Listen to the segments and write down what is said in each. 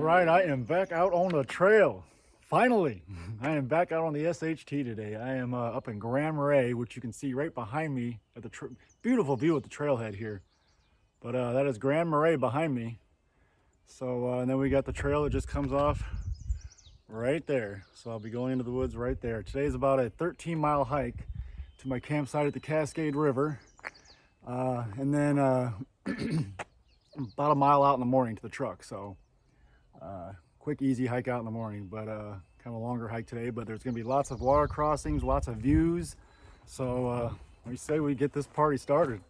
right, I am back out on the trail. Finally, I am back out on the SHT today. I am up in Grand Marais, which you can see right behind me at the beautiful view at the trailhead here. But that is Grand Marais behind me. So and then we got the trail that just comes off right there. So I'll be going into the woods right there. Today's about a 13-mile hike to my campsite at the Cascade River. And then about a mile out in the morning to the truck. So quick, easy hike out in the morning, but kind of a longer hike today. But there's going to be lots of water crossings, lots of views. So we say we get this party started.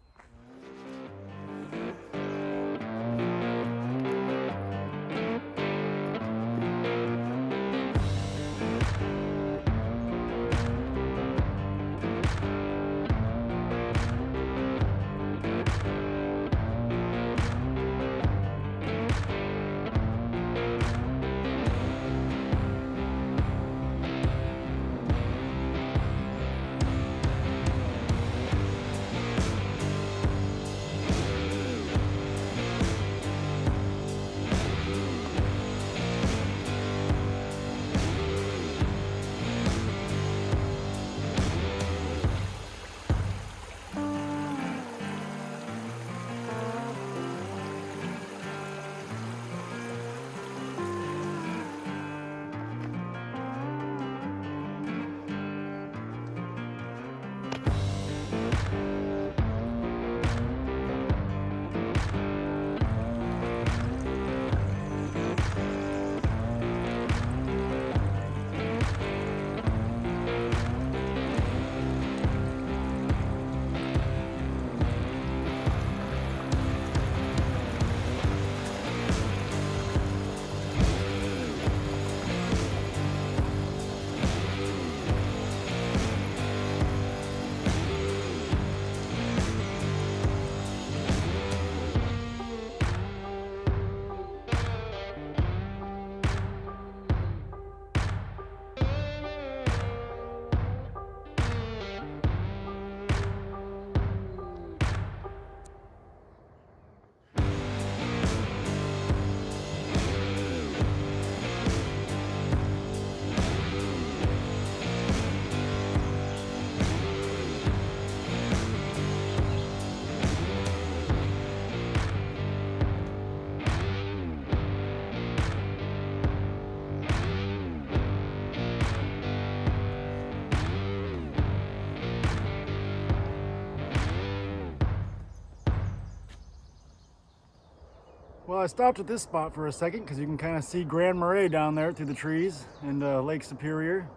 Well, I stopped at this spot for a second because you can kind of see Grand Marais down there through the trees and Lake Superior.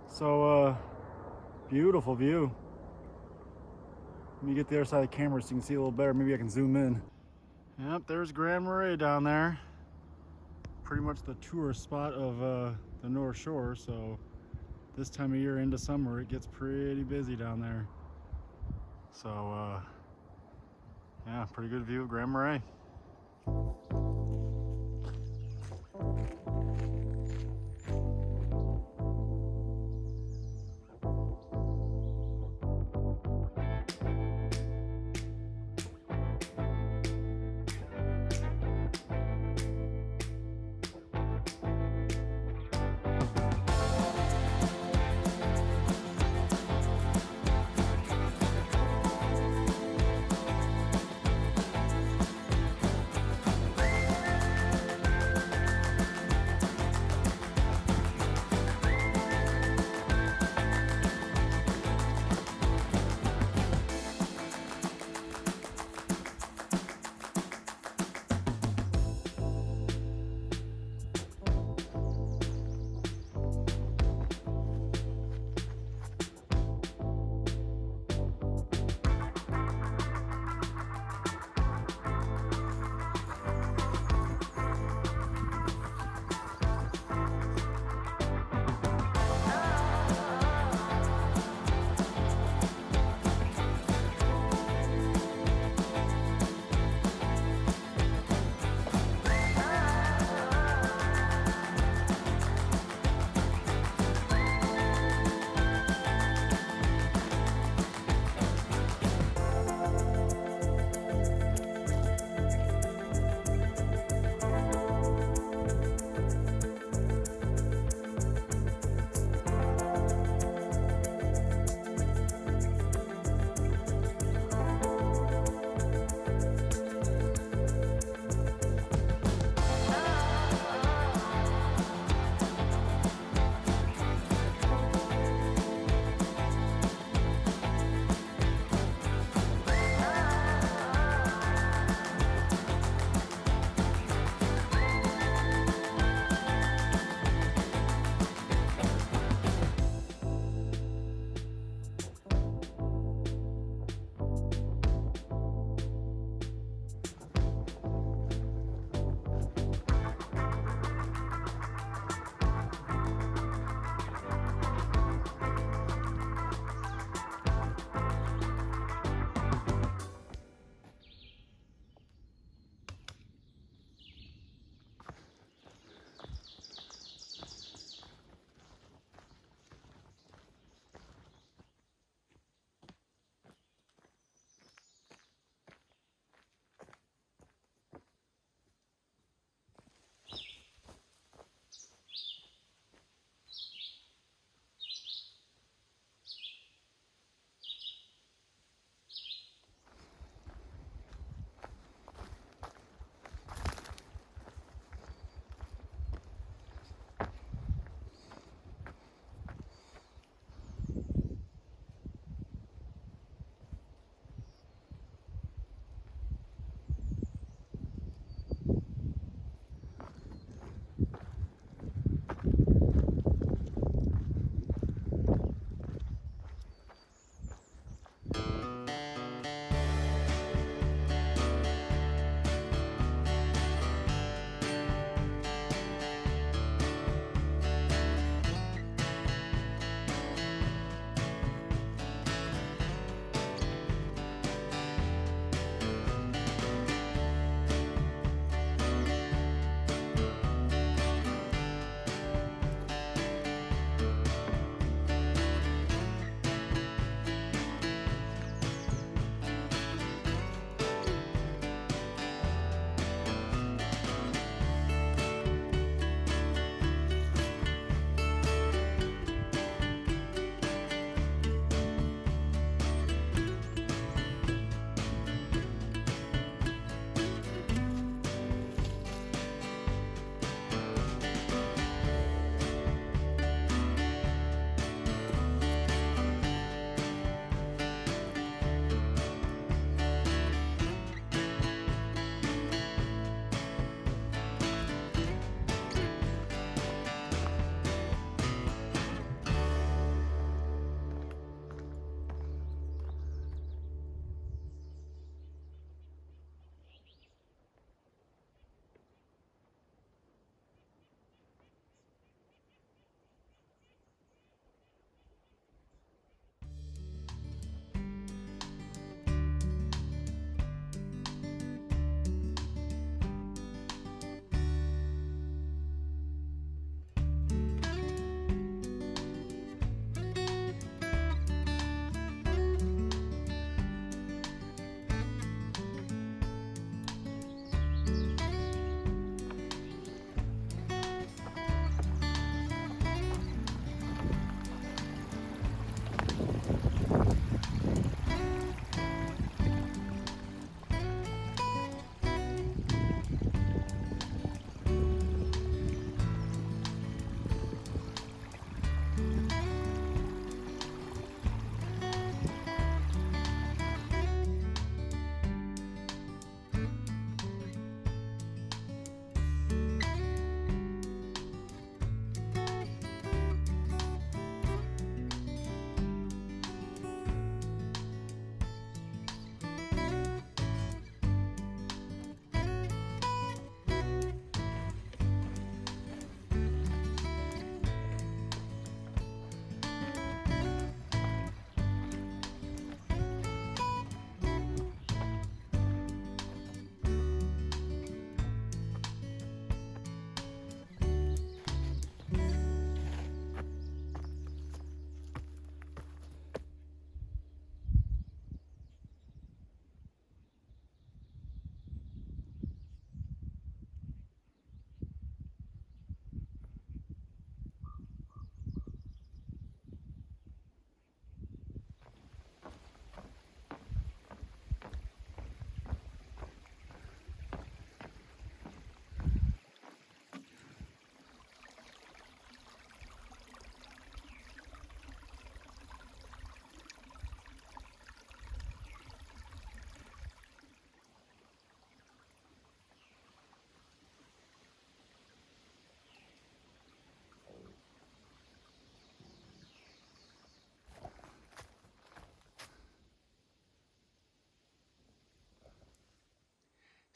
So, beautiful view. Let me get the other side of the camera so you can see a little better. Maybe I can zoom in. Yep, there's Grand Marais down there. Pretty much the tourist spot of the North Shore. So this time of year into summer, it gets pretty busy down there. So, yeah, pretty good view of Grand Marais.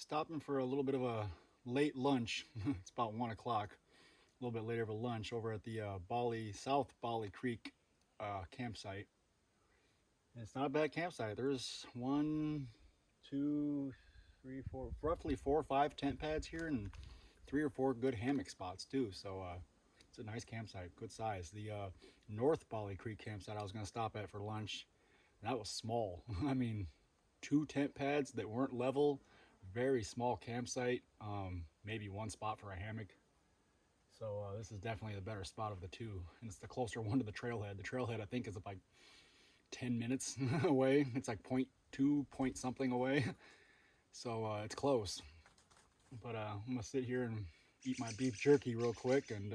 Stopping for a little bit of a late lunch. It's about 1 o'clock. A little bit later of a lunch over at the South Bali Creek campsite. And it's not a bad campsite. There's 1, 2, 3, 4, roughly 4 or 5 tent pads here, and 3 or 4 good hammock spots too. So it's a nice campsite, good size. The North Bali Creek campsite I was going to stop at for lunch, that was small. I mean, 2 tent pads that weren't level, very small campsite, maybe 1 spot for a hammock. So this is definitely the better spot of the 2, and it's the closer one to the trailhead. The trailhead I think is like 10 minutes away. It's like 0.2 point something away. So it's close. But I'm gonna sit here and eat my beef jerky real quick and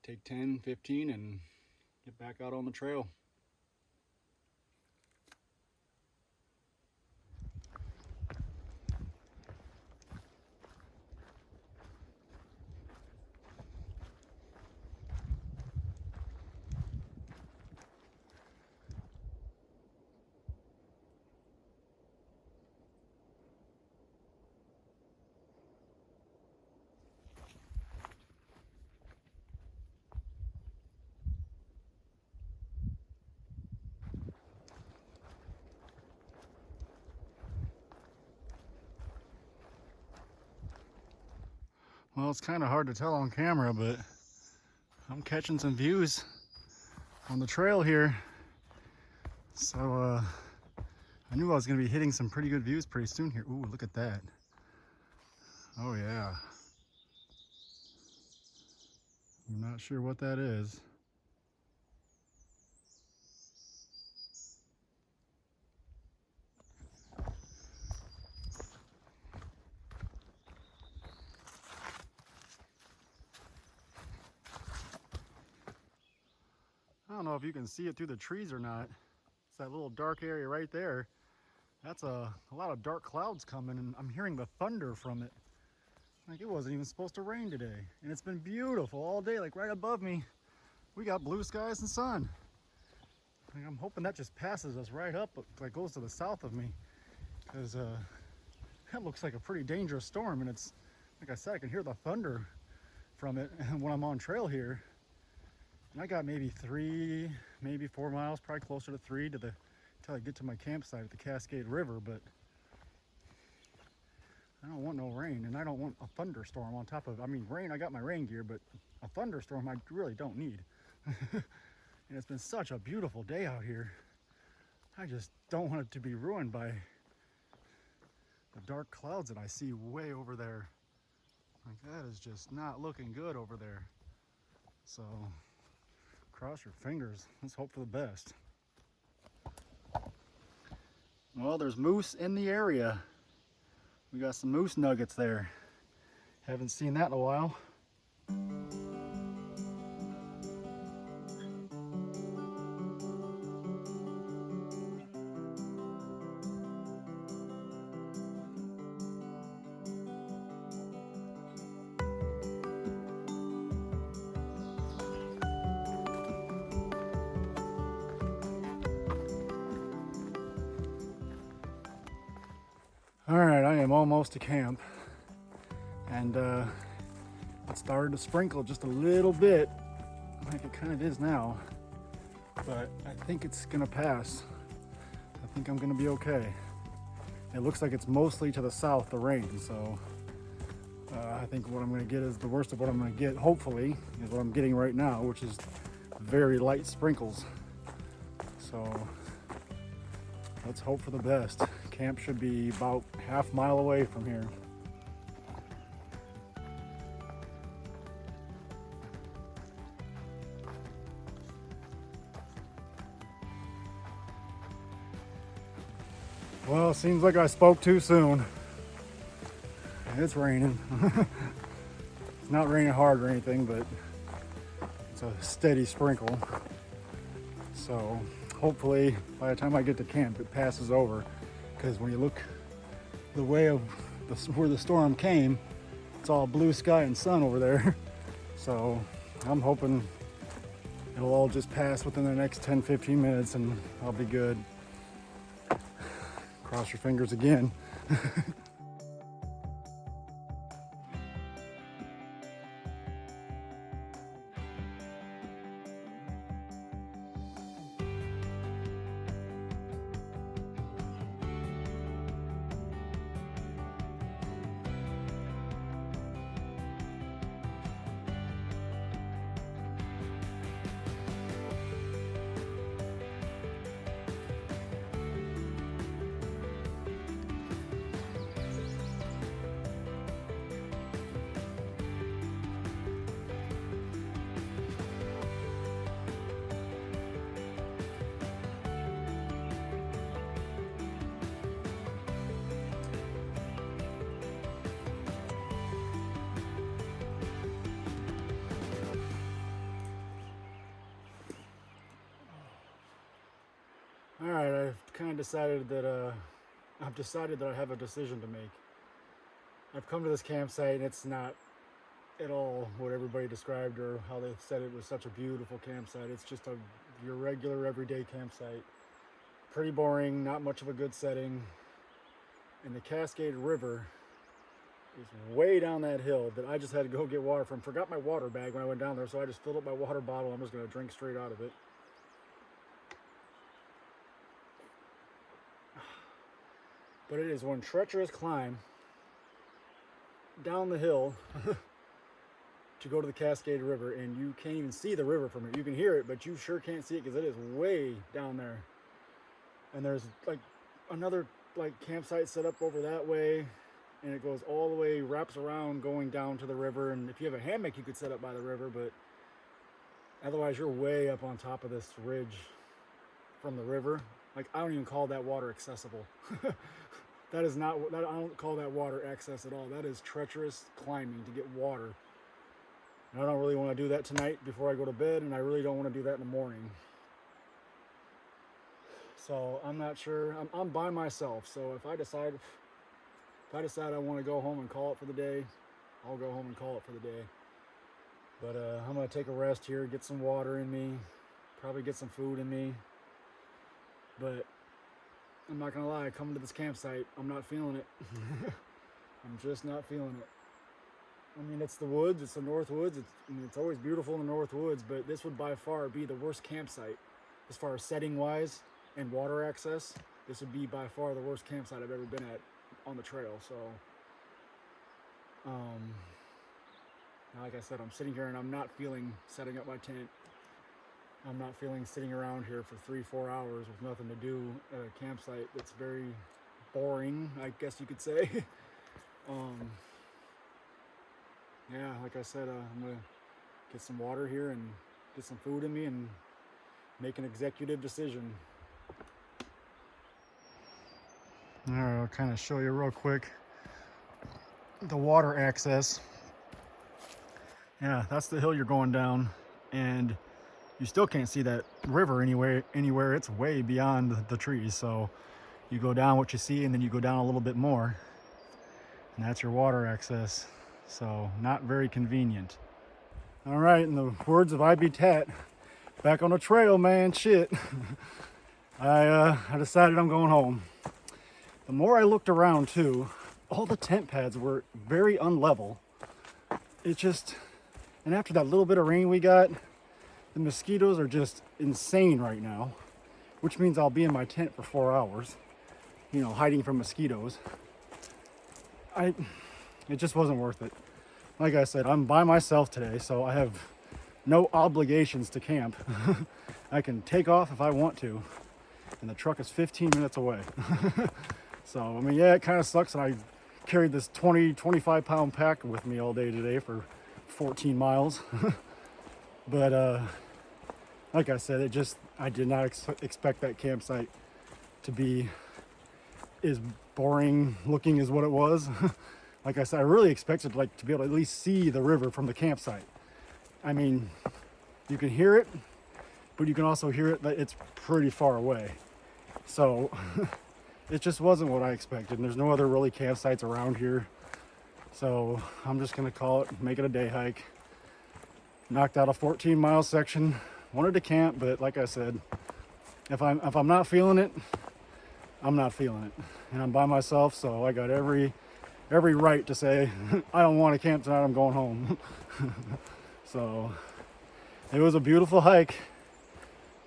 take 10, 15 and get back out on the trail. Well, it's kind of hard to tell on camera, but I'm catching some views on the trail here. So I knew I was going to be hitting some pretty good views pretty soon here. Ooh, look at that. Oh yeah. I'm not sure what that is. I don't know if you can see it through the trees or not. It's that little dark area right there. That's a lot of dark clouds coming, and I'm hearing the thunder from it. Like it wasn't even supposed to rain today. And it's been beautiful all day, like right above me. We got blue skies and sun. Like I'm hoping that just passes us right up, like goes to the south of me. Because that looks like a pretty dangerous storm, and it's, like I said, I can hear the thunder from it when I'm on trail here. And I got maybe 3, maybe 4 miles, probably closer to 3 to till I get to my campsite at the Cascade River, but I don't want no rain, and I don't want a thunderstorm on top of it. I mean, rain, I got my rain gear, but a thunderstorm I really don't need. And it's been such a beautiful day out here. I just don't want it to be ruined by the dark clouds that I see way over there. Like that is just not looking good over there. So cross your fingers. Let's hope for the best. Well, there's moose in the area. We got some moose nuggets there. Haven't seen that in a while. All right, I am almost to camp, and it started to sprinkle just a little bit, like it kind of is now, but I think it's gonna pass. I think I'm gonna be okay. It looks like it's mostly to the south, the rain, so I think what I'm gonna get is the worst of what I'm gonna get, hopefully, is what I'm getting right now, which is very light sprinkles. So let's hope for the best. Camp should be about half mile away from here. Well, it seems like I spoke too soon. It's raining. It's not raining hard or anything, but it's a steady sprinkle. So hopefully by the time I get to camp it passes over, because when you look the way of where the storm came, it's all blue sky and sun over there. So I'm hoping it'll all just pass within the next 10-15 minutes and I'll be good. Cross your fingers again. Alright, I've kind of decided that, I have a decision to make. I've come to this campsite and it's not at all what everybody described or how they said it was such a beautiful campsite. It's just your regular everyday campsite. Pretty boring, not much of a good setting. And the Cascade River is way down that hill that I just had to go get water from. Forgot my water bag when I went down there, so I just filled up my water bottle. I'm just going to drink straight out of it. But it is one treacherous climb down the hill to go to the Cascade River, and you can't even see the river from here. You can hear it, but you sure can't see it because it is way down there. And there's like another campsite set up over that way, and it goes all the way, wraps around going down to the river. And if you have a hammock, you could set up by the river, but otherwise you're way up on top of this ridge from the river. Like, I don't even call that water accessible. That is not, I don't call that water access at all. That is treacherous climbing to get water. And I don't really want to do that tonight before I go to bed, and I really don't want to do that in the morning. So I'm not sure. I'm by myself. So if I decide I want to go home and call it for the day, I'll go home and call it for the day. But I'm gonna take a rest here, get some water in me, probably get some food in me. But I'm not gonna lie, coming to this campsite, I'm not feeling it. I'm just not feeling it. I mean, it's the woods, it's the North Woods. It's always beautiful in the North Woods, but this would by far be the worst campsite as far as setting wise and water access. This would be by far the worst campsite I've ever been at on the trail. So, like I said, I'm sitting here and I'm not feeling setting up my tent. I'm not feeling sitting around here for 3-4 hours with nothing to do at a campsite that's very boring, I guess you could say. Yeah, like I said, I'm gonna get some water here and get some food in me and make an executive decision. All right, I'll kind of show you real quick the water access. Yeah, that's the hill you're going down, and you still can't see that river anywhere. It's way beyond the trees. So you go down what you see, and then you go down a little bit more, and that's your water access. So not very convenient. All right, in the words of IB Tat, back on the trail, man. Shit. I decided I'm going home. The more I looked around too, all the tent pads were very unlevel. It just, and after that little bit of rain we got, the mosquitoes are just insane right now, which means I'll be in my tent for 4 hours, you know, hiding from mosquitoes. It just wasn't worth it. Like I said, I'm by myself today, so I have no obligations to camp. I can take off if I want to, and the truck is 15 minutes away. So, I mean, yeah, it kind of sucks that I carried this 25 pound pack with me all day today for 14 miles. But like I said, I did not expect that campsite to be as boring looking as what it was. Like I said, I really expected to be able to at least see the river from the campsite. I mean, you can hear it, but you can also hear it that it's pretty far away. So it just wasn't what I expected. And there's no other really campsites around here. So I'm just gonna call it, make it a day hike. Knocked out a 14-mile section. Wanted to camp, but like I said, if I'm not feeling it, I'm not feeling it. And I'm by myself, so I got every right to say, I don't want to camp tonight, I'm going home. So it was a beautiful hike.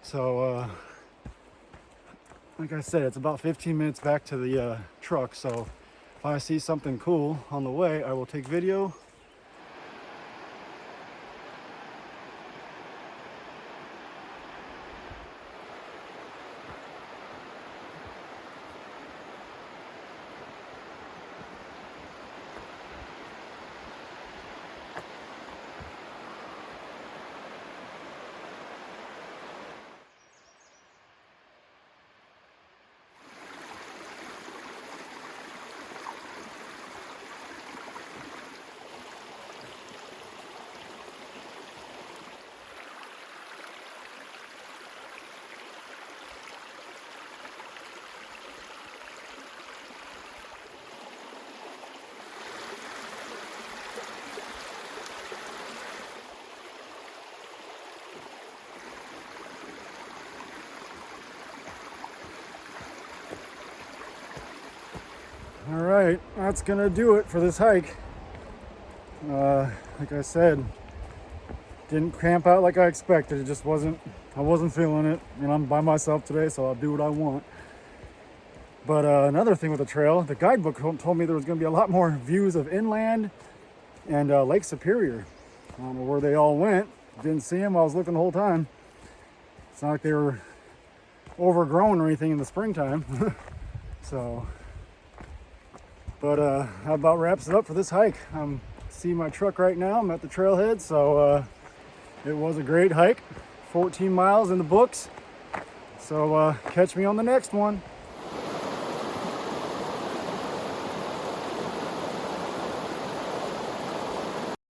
So like I said, it's about 15 minutes back to the truck. So if I see something cool on the way, I will take video. All right, that's gonna do it for this hike. Like I said, didn't camp out like I expected. It just I wasn't feeling it. You know, I'm by myself today, so I'll do what I want. But another thing with the trail, the guidebook told me there was gonna be a lot more views of inland and Lake Superior. I don't know where they all went. Didn't see them. I was looking the whole time. It's not like they were overgrown or anything in the springtime. So, but that about wraps it up for this hike. I'm seeing my truck right now. I'm at the trailhead, so it was a great hike. 14 miles in the books. So catch me on the next one.